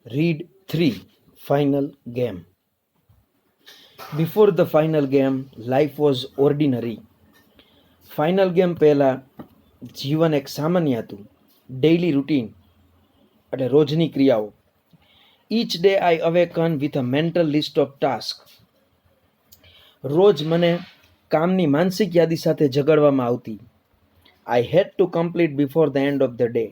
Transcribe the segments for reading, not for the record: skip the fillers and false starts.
Read 3 Final Game. Before the final game, life was ordinary. Final game પહેલાં જીવન એક સામાન્ય હતું. ડેઇલી રૂટીન એટલે રોજની ક્રિયાઓ. Each day I awaken with a mental list of task. રોજ મને કામની માનસિક યાદી સાથે જગાડવામાં આવતી. I had to complete before the end of the day.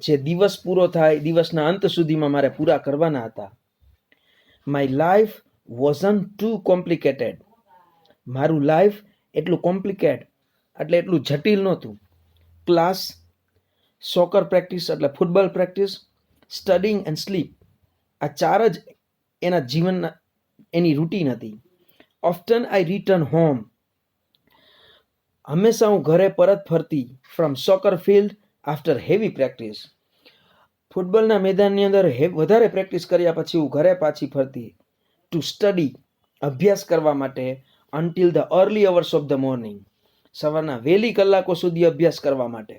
જે દિવસ પૂરો થાય દિવસના અંત સુધીમાં મારે પૂરા કરવાના હતા. My life wasn't too complicated. મારું લાઈફ એટલું કોમ્પ્લિકેટ એટલે એટલું જટિલ નહોતું. ક્લાસ, સોકર પ્રેક્ટિસ એટલે football practice, studying and sleep, આ ચાર જ એના જીવનના એની રૂટીન હતી. Often I return home. હંમેશા હું ઘરે પરત ફરતી from soccer field after heavy practice. ફૂટબોલના મેદાનની અંદર વધારે પ્રેક્ટિસ કર્યા પછી હું ઘરે પાછી ફરતી ટુ સ્ટડી, અભ્યાસ કરવા માટે, until the early hours of the morning, સવારના વહેલી કલાકો સુધી અભ્યાસ કરવા માટે.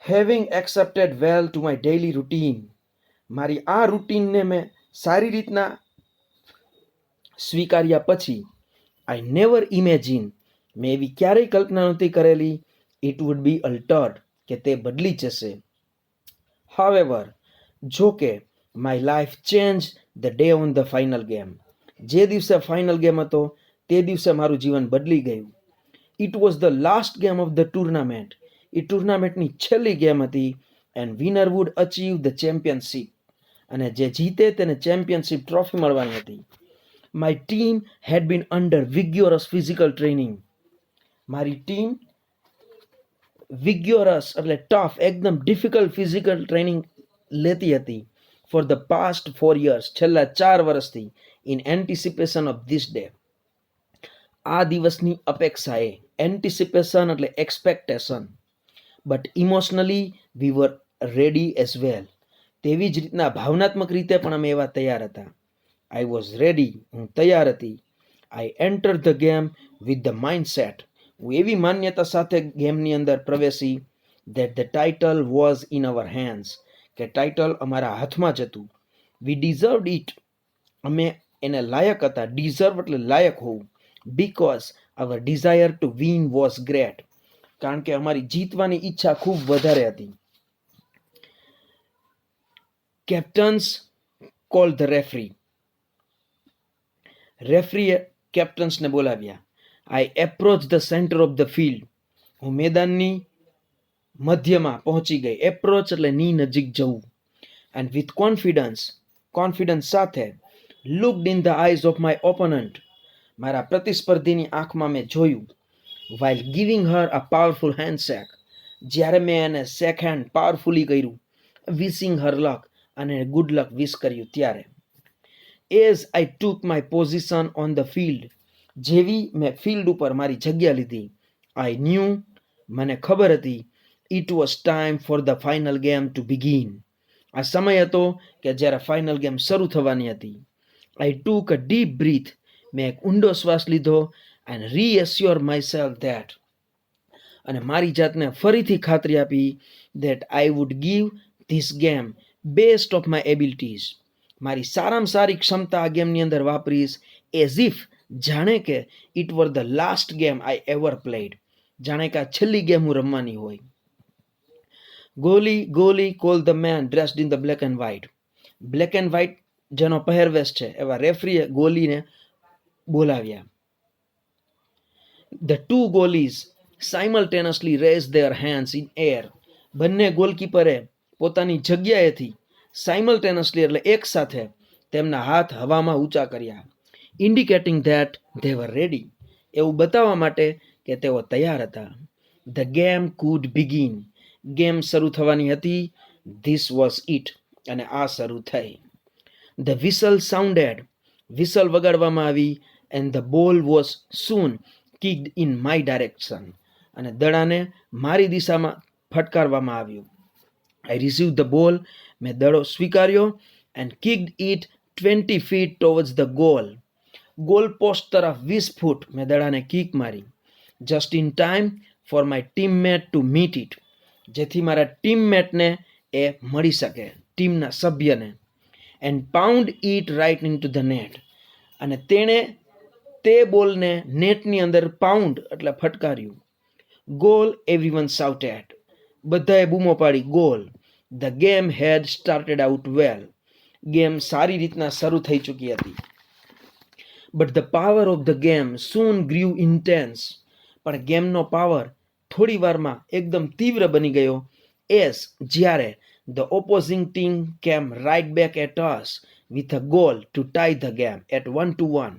Having accepted well to my daily routine. મારી આ રૂટીનને મેં સારી રીતના સ્વીકાર્યા પછી આઈ નેવર ઇમેજિન, મેં એવી ક્યારેય કલ્પના નહોતી કરેલી ઇટ વુડ બી અલ્ટર્ડ, કે તે બદલી જશે. હાવેવર, જો કે my life change the day on the final game. જે દિવસે ફાઇનલ ગેમ હતો તે દિવસે મારું જીવન બદલી ગયું. It was the last game of the tournament. એ ટુર્નામેન્ટની છેલ્લી ગેમ હતી and winner would achieve the championship. અને જે જીતે તેને ચેમ્પિયનશિપ ટ્રોફી મળવાની હતી. My team had been under vigorous physical training. મારી ટીમ વિગ્યોરસ એટલે ટફ, એકદમ ડિફિકલ્ટ ફિઝિકલ ટ્રેનિંગ લેતી હતી ફોર ધ પાસ્ટ 4 years, છેલ્લા 4 વર્ષથી, in anticipation of this day. આ દિવસની અપેક્ષાએ, એન્ટિસિપેશન એટલે expectation, but emotionally we were ready as well. તેવી જ રીતના ભાવનાત્મક રીતે પણ અમે એવા તૈયાર હતા. આઈ વોઝ રેડી, હું તૈયાર હતી. I enter the game with the mindset, હું એવી માન્યતા સાથે ગેમની અંદર પ્રવેશી that the title was in our hands, કે ટાઇટલ અમારા હાથમાં જ હતું. વી ડિઝર્વડ ઇટ, અમે એને લાયક હતા. ડિઝર્વ એટલે લાયક હોવું. Because our desire to win was great, કારણ કે અમારી જીતવાની ઈચ્છા ખૂબ વધારે હતી. Captains call the referee. રેફરીએ કેપ્ટન્સને બોલાવ્યા. I approach the centre of the field. હું મેદાનની મધ્યમાં પહોંચી ગઈ. એપ્રોચ એટલે ની નજીક જવું. એન્ડ વિથ કોન્ફિડન્સ સાથે looked in the eyes of my opponent. મારા પ્રતિસ્પર્ધીની આંખમાં મેં જોયું. વાઇલ ગિવિંગ હર અ પાવરફુલ હેન્ડશેક, જ્યારે મેં એને શેક હેન્ડ પાવરફુલી કર્યું. વિશિંગ હર લક, અને ગુડ લક વિશ કર્યું ત્યારે. As I took my position on the field, જેવી મેં ફિલ્ડ ઉપર મારી જગ્યા લીધી. આઈ ન્યૂ, મને ખબર હતી. It was time for the final game two begin. આ સમય હતો કે જ્યારે ફાઇનલ ગેમ શરૂ થવાની હતી. આઈ ટુક અ ડીપ બ્રીથ, મેં એક ઊંડો શ્વાસ લીધો. એન્ડ રીએસ્યોર માયસેલ્ફ ધેટ, અને મારી જાતને ફરીથી ખાતરી આપી that I would give this game best of my abilities. મારી સારામાં સારી ક્ષમતા આ ગેમની અંદર વાપરીશ. એઝ ઇફ, જાણે કે it were the last game I ever played, જાણે કે આ છેલ્લી ગેમ હું રમવાની હોય. Goalie call the man dressed in the black and white. Black and white જેનો પહેરવેશ છે એવા રેફરીએ ગોલીને બોલાવ્યા. The two goalies simultaneously raise their hands in air. બંને ગોલકીપરે પોતાની જગ્યાએથી સાઇમલ્ટેનિયસલી એટલે એક સાથે તેમના હાથ હવામાં ઊંચા કર્યા. Indicating that they var ready, એવું બતાવવા માટે કે તેઓ તૈયાર હતા. The game food begin, game શરૂ થવાની હતી. ધીસ વોઝ ઇટ, અને આ શરૂ થઈ. ધ વિસલ સાઉન્ડેડ, વિસલ વગાડવામાં આવી. And the ball was soon kicked in my direction, અને દડાને મારી દિશામાં ફટકારવામાં આવ્યું. આઈ રિસીવ ધ બોલ, મેં દડો સ્વીકાર્યો. And kicked it 20 feet towards the goal. Goal post તરફ 20 ફૂટ મેં દડાને કિક મારી. Just in time for my teammate to meet it, જેથી મારા ટીમમેટને એ મળી શકે. ટીમના સભ્યને and pound it right into the net, અને તેણે તે બોલને નેટની અંદર પાઉન્ડ એટલે ફટકાર્યું. ગોલ એવરીવન શાઉટેડ, બધાએ બૂમો પાડી goal. The game head started out well, game સારી રીતના શરૂ થઈ ચૂકી હતી. But the power of the game soon grieve intense, પણ ગેમનો પાવર થોડી વારમાં એકદમ તીવ્ર બની ગયો. એસ જ્યારે the opposing team came right back at us with a goal to tie the game at 1-1,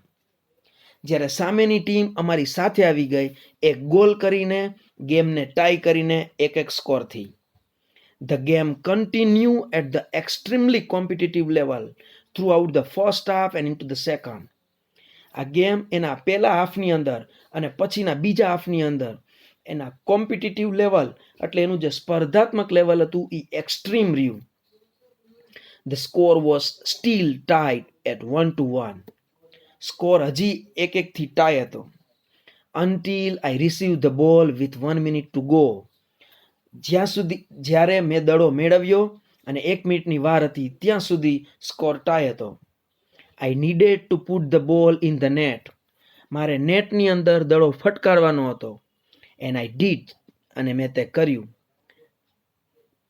જ્યારે સામેની ટીમ અમારી સાથે આવી ગઈ એક ગોલ કરીને, ગેમને ટાઈ કરીને 1-1 સ્કોરથી. The game continue at the extremely competitive level throughout the first half and into the second. આ ગેમ એના પહેલા હાફની અંદર અને પછીના બીજા હાફની અંદર એના કોમ્પિટિટિવ લેવલ એટલે એનું જે સ્પર્ધાત્મક લેવલ હતું એ એક્સ્ટ્રીમ રહ્યું. The score was still tied at 1-1, score હજી 1-1થી ટાઈ હતો. Until I receive the ball with 1 minute to go, જ્યારે મેં દડો મેળવ્યો અને 1 મિનિટની વાર હતી ત્યાં સુધી સ્કોર ટાઈ હતો. I needed to put the ball in the net, મારે નેટની અંદર દડો ફટકારવાનો હતો. એન્ડ આઈ ડીડ, અને મેં તે કર્યું.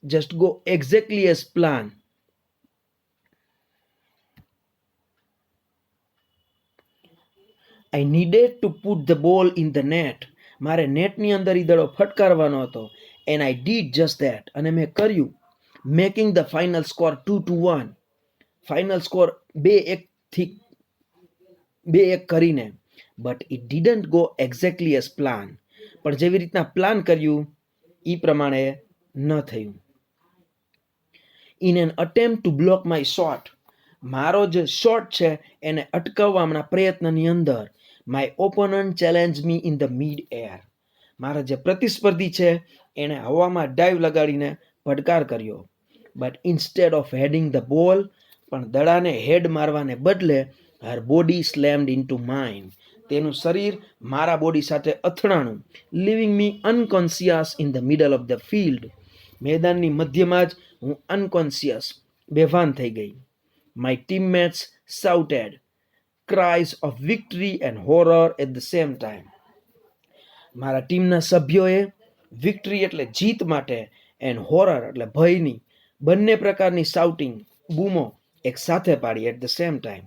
Just go exactly as plan. I needed to put the ball in the net, મારે નેટની અંદર એ દડો ફટકારવાનો હતો. And I did just that, અને મેં કર્યું. Making the final score 2-1, final score 2-1 કરીને. But it didn't go exactly as plan, પણ જેવી રીતના પ્લાન કર્યું એ પ્રમાણે ન થયું. In an attempt to block my shot, મારો જે શોટ છે એને અટકાવવાના પ્રયત્નની અંદર my opponent challenge me in the mid air, મારા જે પ્રતિસ્પર્ધી છે એણે હવામાં ડાઈવ લગાડીને પડકાર કર્યો. But instead of heading the ball, પણ દડાને હેડ મારવાને બદલે her body slammed into mine, તેનું શરીર મારા બોડી સાથે અથડાણું. Leaving me unconscious in the middle of the field, મેદાનની મધ્યમાં જ હું અનકોન્શિયસ બેભાન થઈ ગઈ. My teammates shouted cries of victory and horror at the same time, મારા ટીમના સભ્યોએ વિક્ટરી એટલે જીત માટે એન્ડ હોરર એટલે ભયની બંને પ્રકારની શાઉટિંગ બૂમો એક સાથે પાડી at the same time.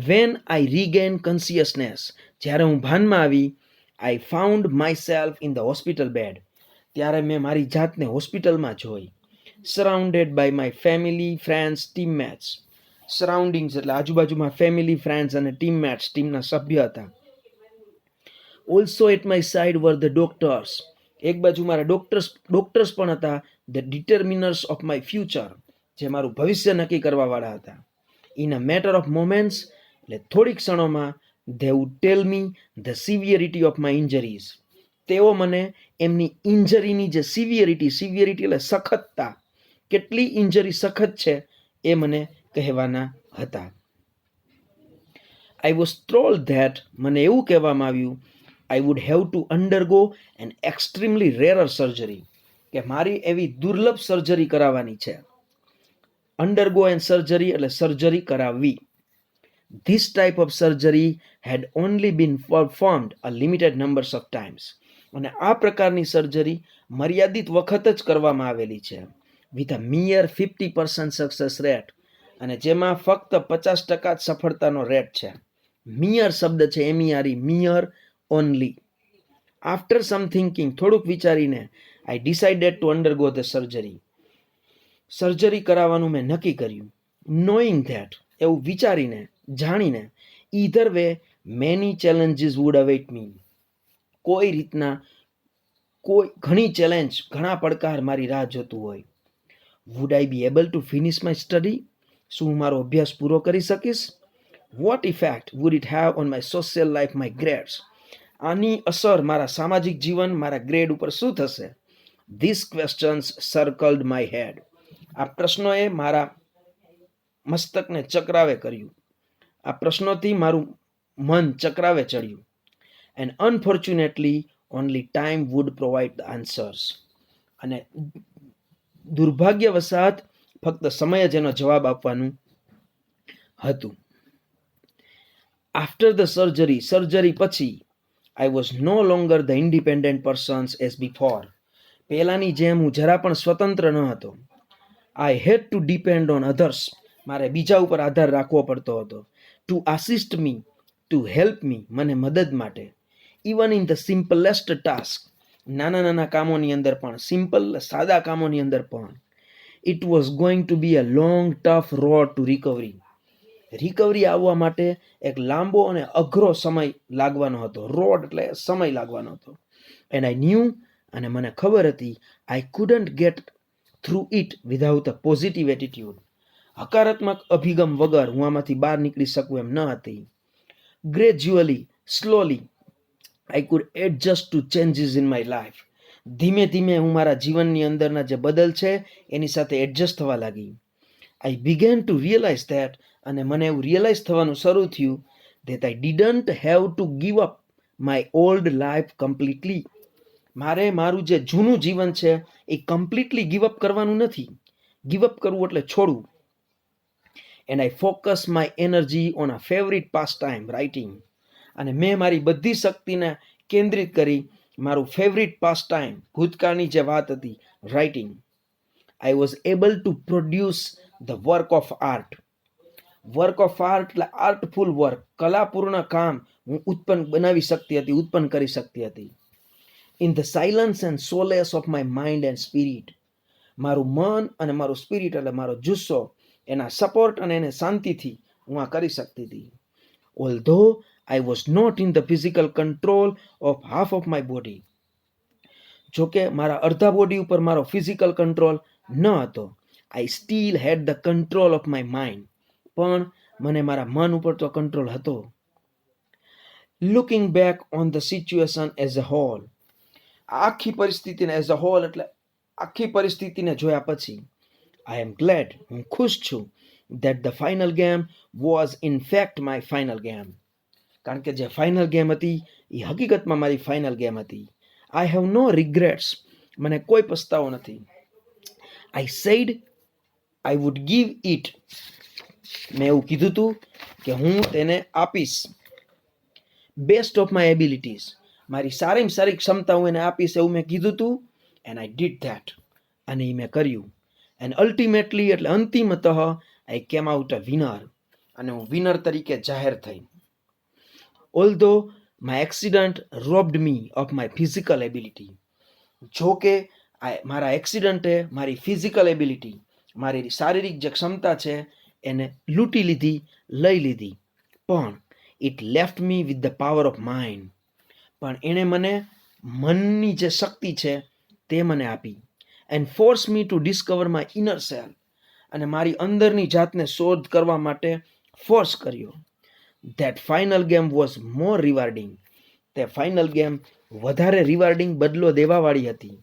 When I regain consciousness, જ્યારે હું ભાનમાં આવી, I found myself in the hospital bed, ત્યારે મેં મારી જાતને હોસ્પિટલમાં જોઈ. Surrounded by my family, friends, teammates, surroundings એટલે આજુબાજુમાં ફેમિલી, ફ્રેન્ડ્સ અને ટીમમેટ્સ ટીમના સભ્ય હતા. Also at my side were the doctors, એક બાજુ મારા ડોક્ટર્સ પણ હતા. The determiners of my future, જે મારું ભવિષ્ય નક્કી કરવાવાળા હતા. In a matter of moments, એટલે થોડીક ક્ષણોમાં, they would tell me the severity of my injuries, તેઓ મને એમની ઇન્જરીની જે સિવિયરિટી એટલે સખતતા, કેટલી ઇન્જરી સખત છે એ મને કહેવાના હતા. આઈ વોઝ ટોલ્ડ ધેટ, મને એવું કહેવામાં આવ્યું, I would have to undergo an extremely rarer surgery, કે મારી એવી દુર્લભ સર્જરી કરાવવાની છે. અંડરગો એન સર્જરી એટલે સર્જરી કરાવવી. This type of surgery had only been performed a limited numbers of times, અને આ પ્રકારની સર્જરી મર્યાદિત વખત જ કરવામાં આવેલી છે. With a mere 50% success rate, અને જેમાં ફક્ત 50% જ સફળતાનો રેટ છે. મિયર શબ્દ છે MERE, mere only. After some thinking, થોડુંક વિચારીને, I decided to undergo the surgery, surgery કરાવવાનું મેં નક્કી કર્યું. નોઈંગ ધેટ, એવું વિચારીને, જાણીને, either way many challenges would await me, કોઈ રીતના ઘણી ચેલેન્જ, ઘણા પડકાર મારી રાહ જોતું હોય. Would I be able to finish my study, શું હું મારો અભ્યાસ પૂરો કરી શકીશ? What effect would it have on my social life, my grades, આની અસર મારા સામાજિક જીવન, મારા ગ્રેડ ઉપર શું થશે? ધીસ ક્વેશ્ચન્સ સર્કલ્ડ માય હેડ, આ પ્રશ્નોએ મારા મસ્તકને ચક્રાવે કર્યું, આ પ્રશ્નોથી મારું મન ચક્રાવે ચડ્યું. And unfortunately only time would provide the answers, અને દુર્ભાગ્યવશાત ફક્ત સમય જ એનો જવાબ આપવાનું હતું. આફ્ટર ધ સર્જરી પછી I was no longer the independent persons as before. પહેલાની જેમ હું જરા પણ સ્વતંત્ર ન હતો. I had to depend on others. મારે બીજા ઉપર આધાર રાખવો પડતો હતો. To assist me, to help me, મને મદદ માટે. Even in the simplest task, નાના નાના કામોની અંદર પણ, સિમ્પલ સાદા કામોની અંદર પણ. It was going to be a long tough road to recovery આવવા માટે એક લાંબો અને અઘરો સમય લાગવાનો હતો. રોડ એટલે સમય લાગવાનો હતો. એન્ડ આઈ ન્યૂ, અને મને ખબર હતી, I couldn't get through it without a positive attitude. હકારાત્મક અભિગમ વગર હું આમાંથી બહાર નીકળી શકું એમ ન હતી. Gradually, slowly I could adjust to changes in my life. ધીમે ધીમે હું મારા જીવનની અંદરના જે બદલ છે એની સાથે એડજસ્ટ થવા લાગી. આઈ બિગેન ટુ રિયલાઇઝ ધેટ, અને મને એવું રિયલાઇઝ થવાનું શરૂ થયું, that I didn't have to give up my old life completely. મારે મારું જે જૂનું જીવન છે એ કમ્પ્લીટલી ગીવ અપ કરવાનું નથી. ગીવ અપ કરવું એટલે છોડવું. And I focus my energy on a favourite pass time, writing. અને મેં મારી બધી શક્તિને કેન્દ્રિત કરી મારું ફેવરિટ પાસ ટાઈમ, ભૂતકાળની જે વાત હતી, writing. I was able to produce the work of art. Work of art એટલે આર્ટફુલ વર્ક, કલાપૂર્ણ કામ હું ઉત્પન્ન કરી શકતી હતી. In the silence and solace of my mind and spirit. મારું મન અને મારું સ્પિરિટ એટલે મારો જુસ્સો, એના સપોર્ટ અને એને શાંતિથી હું આ કરી શકતી હતી. Although I was not in the physical control of half of my body. જોકે મારા અડધા બોડી ઉપર મારો ફિઝિકલ કંટ્રોલ ન હતો. I still had the control of my mind. પણ મને મારા મન ઉપર તો કંટ્રોલ હતો. Looking back on the situation as a whole. આખી પરિસ્થિતિને એઝ અ હોલ એટલે આખી પરિસ્થિતિને જોયા પછી આઈ એમ ગ્લેડ, હું ખુશ છું, that the final game was in fact my final game. કારણ કે જે ફાઇનલ ગેમ હતી એ હકીકતમાં મારી ફાઇનલ ગેમ હતી. I have no regrets. મને કોઈ પસ્તાવો નથી. I said I would give it. મેં એવું કીધું હતું કે હું તેને આપીશ. બેસ્ટ ઓફ માય એબિલિટીઝ, મારી સારીમાં સારી ક્ષમતા હું એને આપીશ એવું મેં કીધું હતું. એન્ડ આઈ ડીડ ધેટ, અને એ મેં કર્યું. એન્ડ અલ્ટિમેટલી એટલે અંતિમતઃ આઈ કેમ આઉટ અ વિનર, અને હું વિનર તરીકે જાહેર થઈ. Although my accident robbed me of my physical ability. જો કે મારા એક્સિડન્ટે મારી ફિઝિકલ એબિલિટી, મારી શારીરિક જે ક્ષમતા છે એને લૂંટી લીધી, લઈ લીધી. પણ it left me with the power of mind. પણ એણે મને મનની જે શક્તિ છે તે મને આપી. And force me to discover my inner self. અને મારી અંદરની જાતને શોધ કરવા માટે ફોર્સ કર્યો. That final game was more rewarding. તે ફાઇનલ ગેમ વધારે રિવાર્ડિંગ, બદલો દેવાવાળી હતી.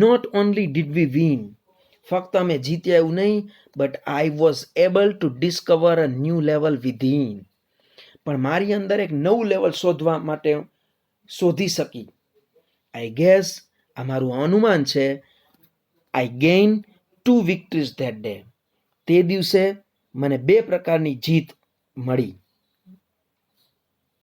Not only did we win, ફક્ત અમે જીત્યા એવું નહીં, but I was able to discover a new level within. પણ મારી અંદર એક નવું લેવલ શોધી શકી. આઈ ગેસ, આ મારું અનુમાન છે, આઈ ગેઇન 2 વિક્ટરીઝ ધેટ ડે. તે દિવસે મને 2 પ્રકારની જીત મળી.